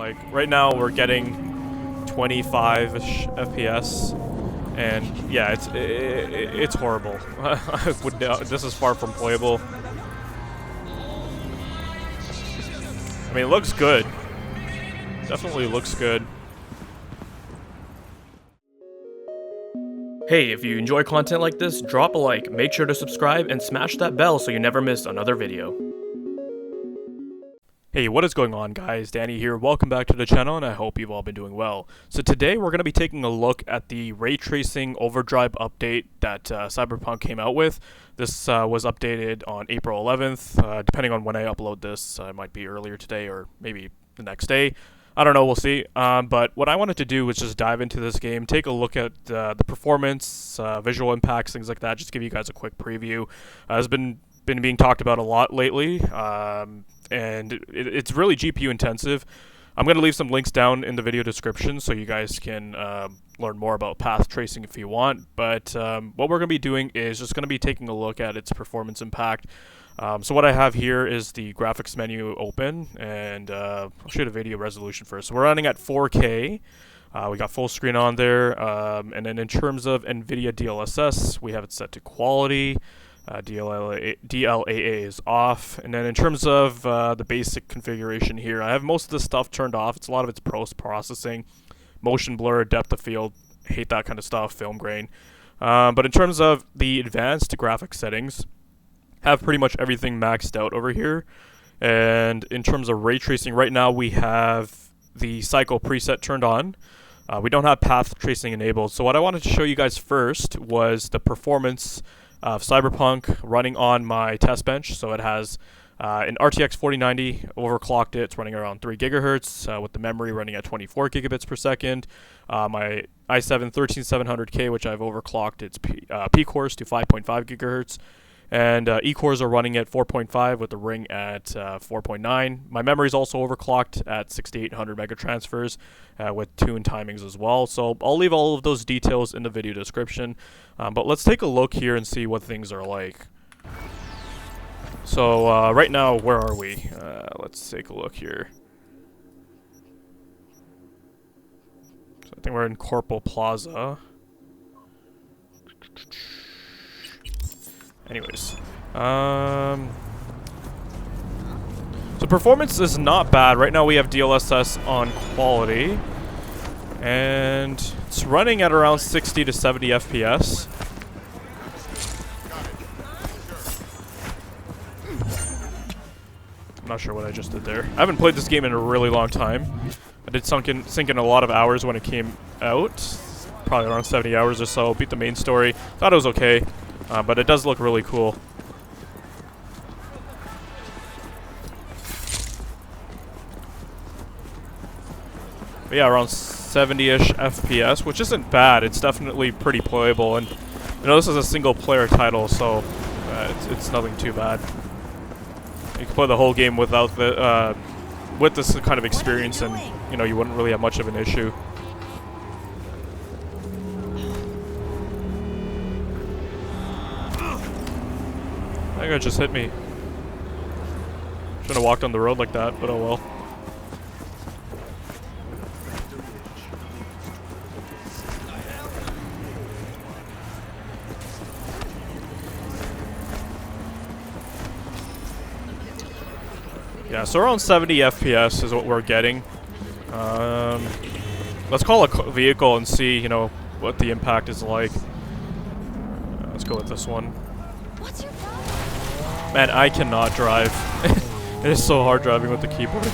Like, right now we're getting 25-ish FPS, and yeah, it's horrible. I would this is far from playable. I mean, it looks good. Definitely looks good. Hey, if you enjoy content like this, drop a like, make sure to subscribe, and smash that bell so you never miss another video. Hey, what is going on, guys? Danny here. Welcome back to the channel, and I hope you've all been doing well. So today we're going to be taking a look at the ray tracing overdrive update that Cyberpunk came out with. This was updated on April 11th. Depending on when I upload this, it might be earlier today or maybe the next day. I don't know, we'll see. But what I wanted to do was just dive into this game, take a look at the performance, visual impacts, things like that, just give you guys a quick preview. It's been being talked about a lot lately, and it's really GPU intensive. I'm going to leave some links down in the video description so you guys can learn more about path tracing if you want. But what we're going to be doing is just going to be taking a look at its performance impact. So what I have here is the graphics menu open, and I'll show you the video resolution first. So we're running at 4K. We got full screen on there, and then in terms of NVIDIA DLSS, we have it set to quality. DLAA is off, and then in terms of the basic configuration here, I have most of the stuff turned off. It's a lot of it's post-processing, motion blur, depth of field, hate that kind of stuff, film grain. But in terms of the advanced graphics settings, have pretty much everything maxed out over here. And in terms of ray tracing, right now we have the cycle preset turned on. We don't have path tracing enabled. So what I wanted to show you guys first was the performance of Cyberpunk running on my test bench. So it has an RTX 4090, overclocked it. It's running around 3 gigahertz with the memory running at 24 gigabits per second. My i7 13700K, which I've overclocked its P cores to 5.5 gigahertz. And E-cores are running at 4.5 with the ring at 4.9. My memory is also overclocked at 6800 megatransfers with tune timings as well. So I'll leave all of those details in the video description. But let's take a look here and see what things are like. So right now, where are we? Let's take a look here. So I think we're in Corporal Plaza. Anyways, so performance is not bad. Right now we have DLSS on quality, and it's running at around 60 to 70 FPS. I'm not sure what I just did there. I haven't played this game in a really long time. I did sink in a lot of hours when it came out, probably around 70 hours or so. Beat the main story. Thought it was okay. But it does look really cool. But yeah, around 70-ish FPS, which isn't bad. It's definitely pretty playable, and you know this is a single-player title, so it's nothing too bad. You can play the whole game without the with this kind of experience, and you know you wouldn't really have much of an issue. That guy just hit me. Shouldn't have walked on the road like that, but oh well. Yeah, so around 70 FPS is what we're getting. Let's call a vehicle and see, you know, what the impact is like. Let's go with this one. Man, I cannot drive. It is so hard driving with the keyboard.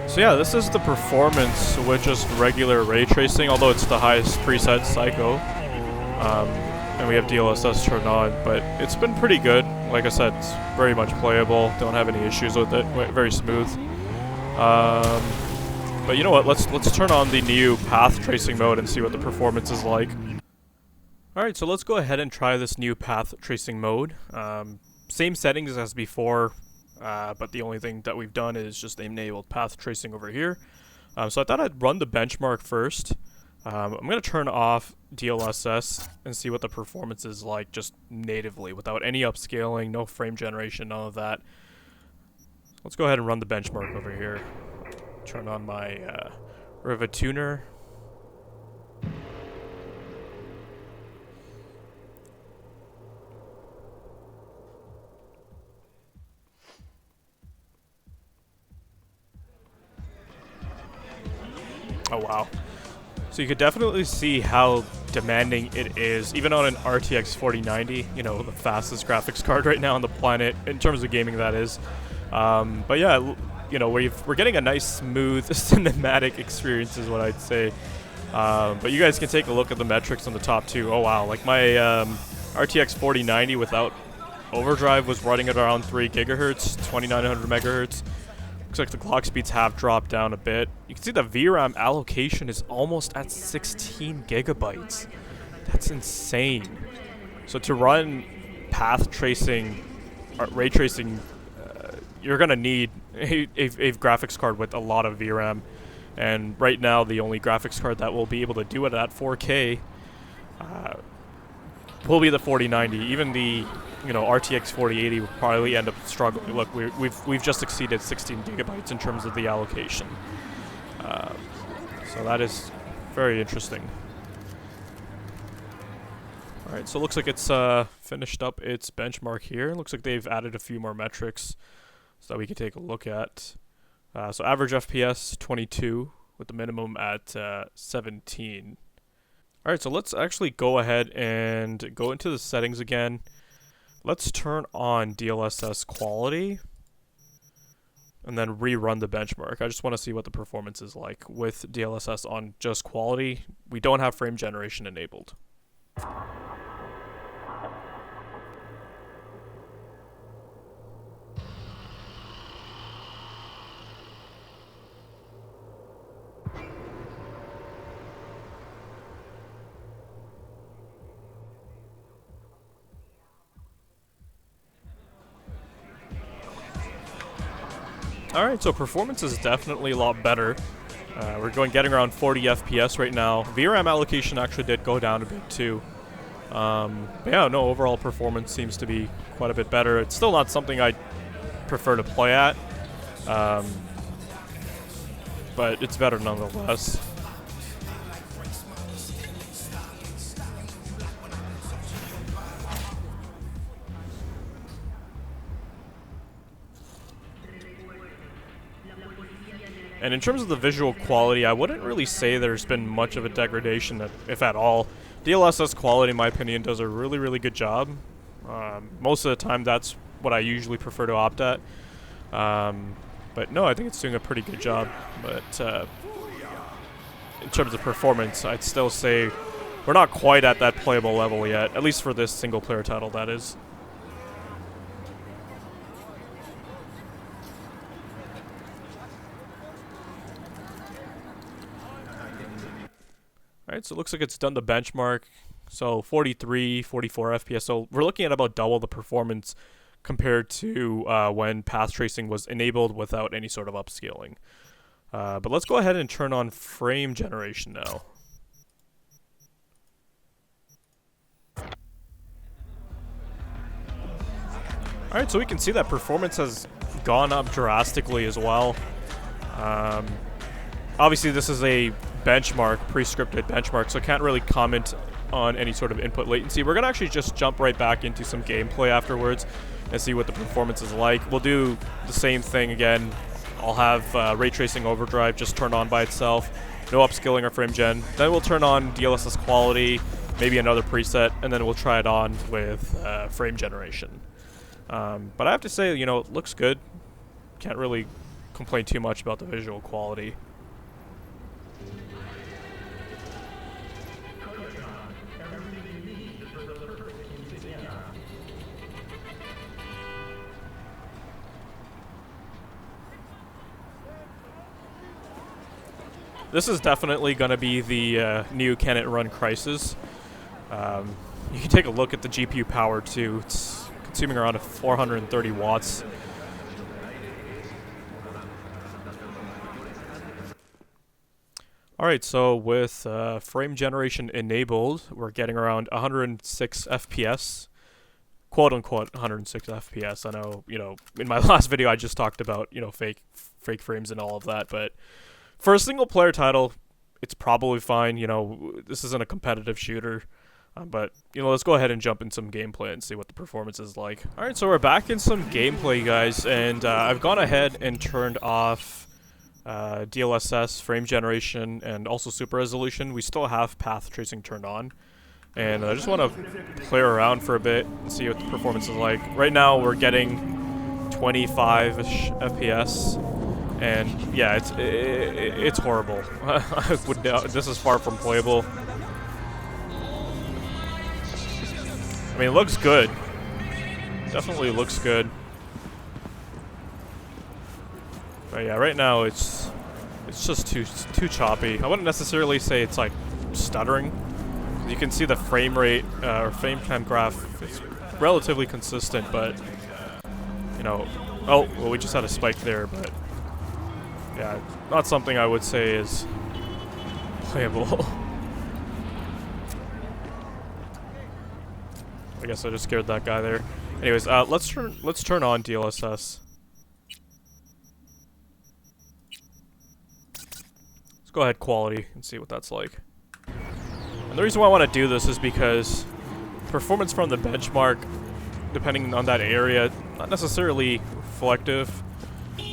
So yeah, this is the performance with just regular ray tracing, although it's the highest preset Psycho. And we have DLSS turned on, but it's been pretty good. Like I said, it's very much playable. Don't have any issues with it. Very smooth. But you know what? Let's turn on the new path tracing mode and see what the performance is like. Alright, so let's go ahead and try this new path tracing mode. Same settings as before, but the only thing that we've done is just enabled path tracing over here. So I thought I'd run the benchmark first. I'm going to turn off DLSS and see what the performance is like just natively, without any upscaling, no frame generation, none of that. Let's go ahead and run the benchmark over here. Turn on my Rivet tuner. Oh wow. So you could definitely see how demanding it is, even on an RTX 4090, you know, the fastest graphics card right now on the planet, in terms of gaming that is. But yeah, you know, we're getting a nice, smooth, cinematic experience is what I'd say. But you guys can take a look at the metrics on the top too. Oh wow, like my RTX 4090 without Overdrive was running at around 3 gigahertz, 2900 megahertz. Looks like the clock speeds have dropped down a bit. You can see the VRAM allocation is almost at 16 gigabytes. That's insane. So to run path tracing, ray tracing, you're gonna need a graphics card with a lot of VRAM. And right now, the only graphics card that will be able to do it at 4K will be the 4090. Even the RTX 4080 will probably end up struggling. Look, we've just exceeded 16 gigabytes in terms of the allocation. So that is very interesting. All right, so it looks like it's finished up its benchmark here. Looks like they've added a few more metrics so that we can take a look at. So average FPS 22 with the minimum at 17. All right, so let's actually go ahead and go into the settings again. Let's turn on DLSS quality and then rerun the benchmark. I just want to see what the performance is like with DLSS on just quality. We don't have frame generation enabled. Alright, so performance is definitely a lot better. We're getting around 40 FPS right now. VRAM allocation actually did go down a bit too. But yeah, no, overall performance seems to be quite a bit better. It's still not something I prefer to play at, but it's better nonetheless. And in terms of the visual quality, I wouldn't really say there's been much of a degradation, if at all. DLSS quality, in my opinion, does a really, really good job. Most of the time, that's what I usually prefer to opt at. But no, I think it's doing a pretty good job. But in terms of performance, I'd still say we're not quite at that playable level yet, at least for this single-player title, that is. Alright, so it looks like it's done the benchmark. So 43, 44 FPS. So we're looking at about double the performance compared to when path tracing was enabled without any sort of upscaling. But let's go ahead and turn on frame generation now. Alright, so we can see that performance has gone up drastically as well. Obviously, this is a benchmark, pre-scripted benchmark, so I can't really comment on any sort of input latency. We're going to actually just jump right back into some gameplay afterwards and see what the performance is like. We'll do the same thing again. I'll have Ray Tracing Overdrive just turned on by itself, no upscaling or frame gen. Then we'll turn on DLSS quality, maybe another preset, and then we'll try it on with frame generation. But I have to say, you know, it looks good. Can't really complain too much about the visual quality. This is definitely going to be the new Can It Run Crisis. You can take a look at the GPU power too. It's consuming around 430 watts. Alright, so with frame generation enabled, we're getting around 106 FPS. Quote unquote 106 FPS. I know, you know, in my last video I just talked about, you know, fake frames and all of that, but for a single player title, it's probably fine. You know, this isn't a competitive shooter. But, you know, let's go ahead and jump in some gameplay and see what the performance is like. Alright, so we're back in some gameplay, guys, and I've gone ahead and turned off DLSS, frame generation, and also super resolution. We still have path tracing turned on. And I just want to play around for a bit and see what the performance is like. Right now, we're getting 25-ish FPS. And, yeah, it's horrible. I would this is far from playable. I mean, it looks good. Definitely looks good. But yeah, right now it's just too choppy. I wouldn't necessarily say it's like stuttering. You can see the frame rate or frame time graph is relatively consistent, but you know, oh well, we just had a spike there, but yeah, not something I would say is playable. I guess I just scared that guy there. Anyways, let's turn on DLSS. Let's go ahead quality and see what that's like. And the reason why I want to do this is because performance from the benchmark, depending on that area, not necessarily reflective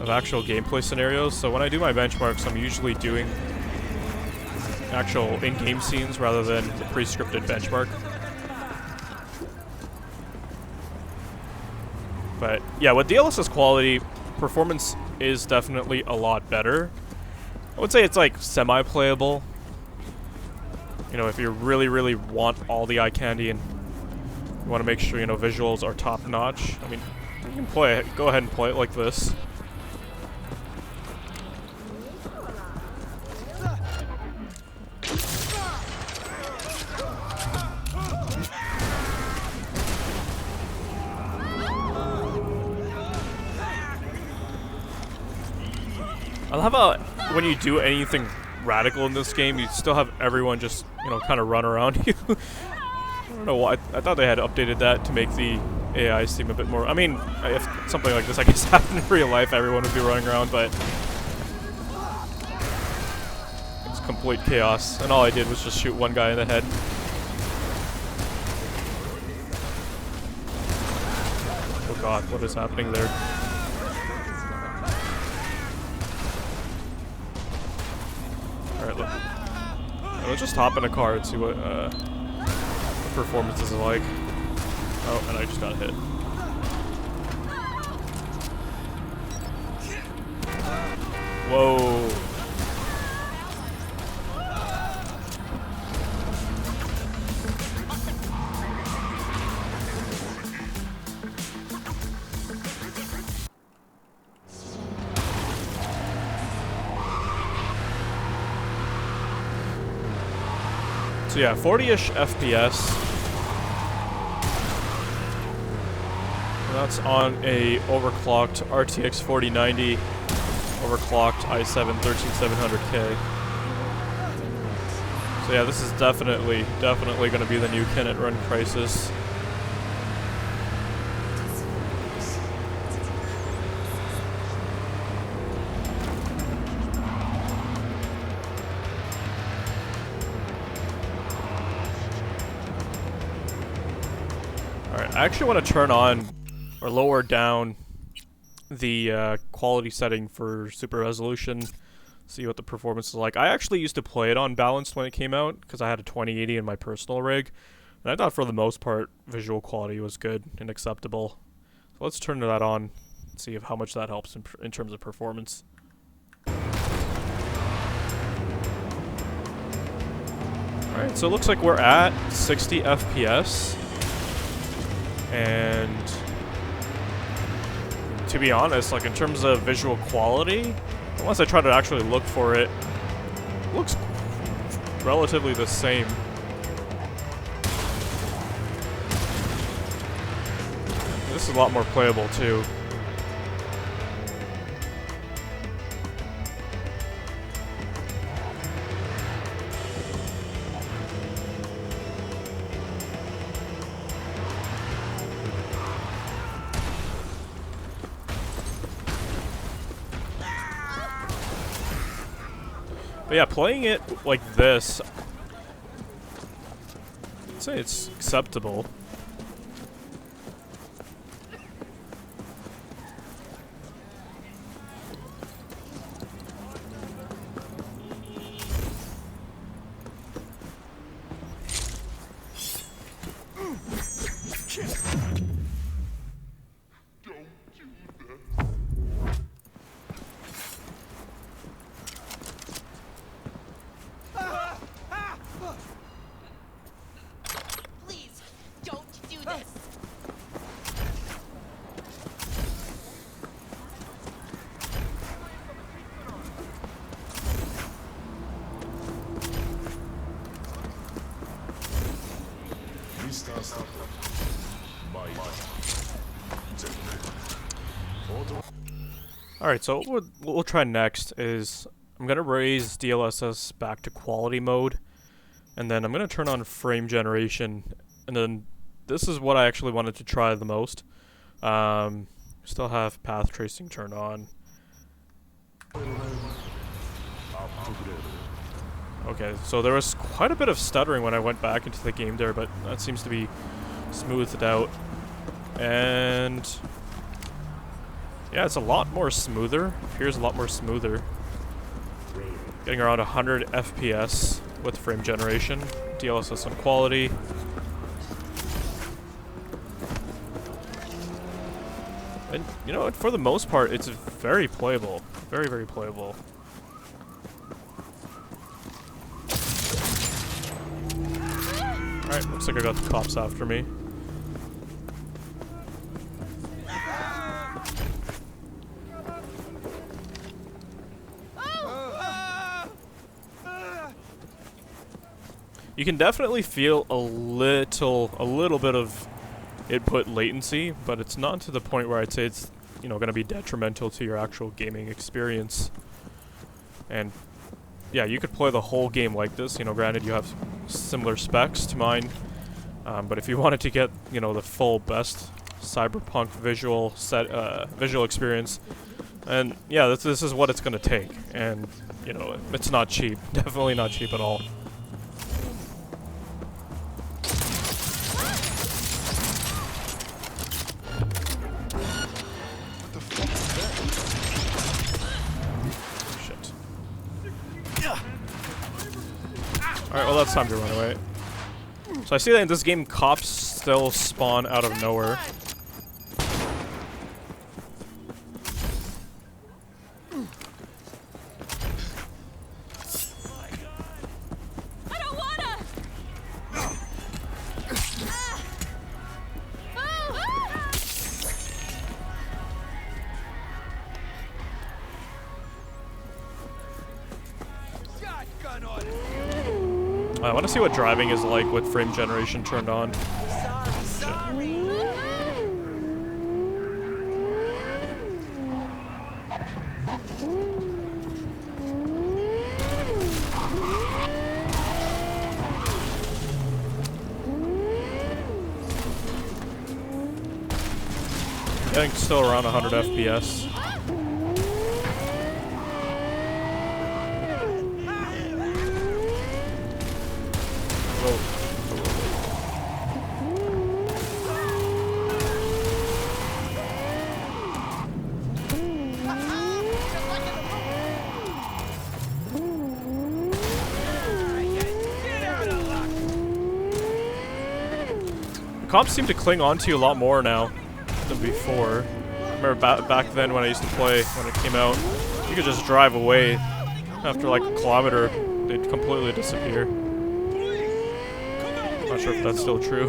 of actual gameplay scenarios. So when I do my benchmarks, I'm usually doing actual in-game scenes rather than the pre-scripted benchmark. But yeah, with DLSS quality, performance is definitely a lot better. I would say it's like semi-playable. You know, if you really want all the eye candy and you want to make sure, you know, visuals are top-notch. I mean, you can play it. Go ahead and play it like this. I love how when you do anything radical in this game, you still have everyone just, you know, kind of run around you. I don't know why. I thought they had updated that to make the AI seem a bit more... I mean, if something like this, I guess, happened in real life, everyone would be running around, but... it's complete chaos, and all I did was just shoot one guy in the head. Oh god, what is happening there? Alright, let's just hop in a car and see what performance is like. Oh, and I just got hit. Whoa. So yeah, 40-ish FPS. And that's on a overclocked RTX 4090, overclocked i7 13700K. So yeah, this is definitely going to be the new Can It Run Crisis. I actually want to turn on or lower down the quality setting for super resolution, see what the performance is like. I actually used to play it on balanced when it came out because I had a 2080 in my personal rig, and I thought for the most part visual quality was good and acceptable. So let's turn that on and see how much that helps in terms of performance. Alright, so it looks like we're at 60 FPS. And to be honest, like in terms of visual quality, unless I try to actually look for it, it looks relatively the same. This is a lot more playable too. But yeah, playing it like this, I'd say it's acceptable. Alright, so what we'll try next is I'm going to raise DLSS back to quality mode, and then I'm going to turn on frame generation, and then this is what I actually wanted to try the most. Still have path tracing turned on. Okay, so there was quite a bit of stuttering when I went back into the game there, but that seems to be smoothed out. And yeah, it's a lot more smoother. Appears a lot more smoother. Getting around 100 FPS with frame generation. DLSS on quality. And you know, for the most part, it's very playable. Very, very playable. Alright, looks like I got the cops after me. You can definitely feel a little bit of input latency, but it's not to the point where I'd say it's, you know, going to be detrimental to your actual gaming experience. And yeah, you could play the whole game like this. You know, granted you have similar specs to mine, but if you wanted to get, you know, the full best Cyberpunk visual experience, and yeah, this is what it's going to take. And you know, it's not cheap. Definitely not cheap at all. Alright, well that's time to run away. So I see that in this game, cops still spawn out of nowhere. I don't wanna! Shotgun on it! I want to see what driving is like with frame generation turned on. Sorry. I think still around 100 FPS. Cops seem to cling on to you a lot more now than before. I remember back then when I used to play, when it came out, you could just drive away. After like a kilometer, they'd completely disappear. Not sure if that's still true.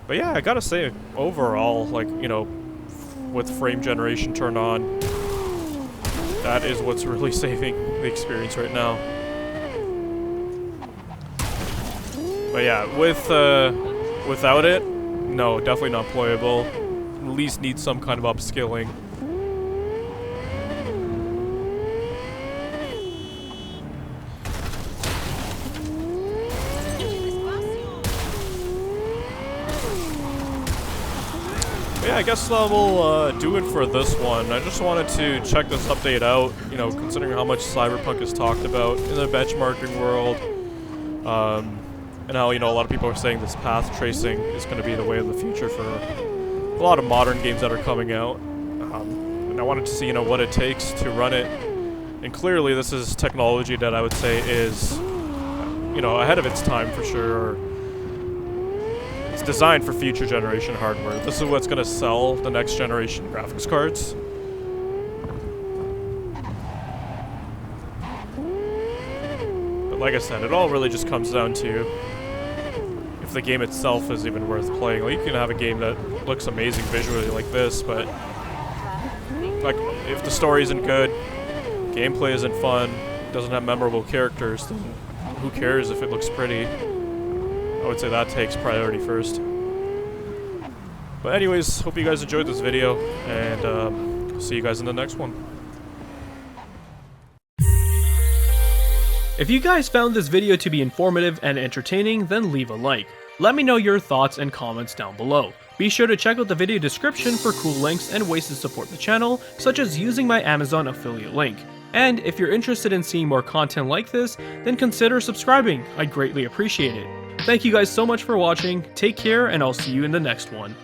But yeah, I gotta say, overall, like, you know, with frame generation turned on, that is what's really saving the experience right now. But yeah, without it, no, definitely not playable. At least need some kind of upskilling. Yeah, I guess that will do it for this one. I just wanted to check this update out, you know, considering how much Cyberpunk is talked about in the benchmarking world, and how, you know, a lot of people are saying this path tracing is going to be the way of the future for a lot of modern games that are coming out. And I wanted to see, you know, what it takes to run it. And clearly this is technology that I would say is, you know, ahead of its time for sure. It's designed for future generation hardware. This is what's going to sell the next generation graphics cards. But like I said, it all really just comes down to if the game itself is even worth playing. Like, you can have a game that looks amazing visually like this, but like if the story isn't good, gameplay isn't fun, doesn't have memorable characters, then who cares if it looks pretty? I would say that takes priority first. But anyways, hope you guys enjoyed this video, and see you guys in the next one. If you guys found this video to be informative and entertaining, then leave a like. Let me know your thoughts and comments down below. Be sure to check out the video description for cool links and ways to support the channel, such as using my Amazon affiliate link. And if you're interested in seeing more content like this, then consider subscribing. I'd greatly appreciate it. Thank you guys so much for watching, take care, and I'll see you in the next one.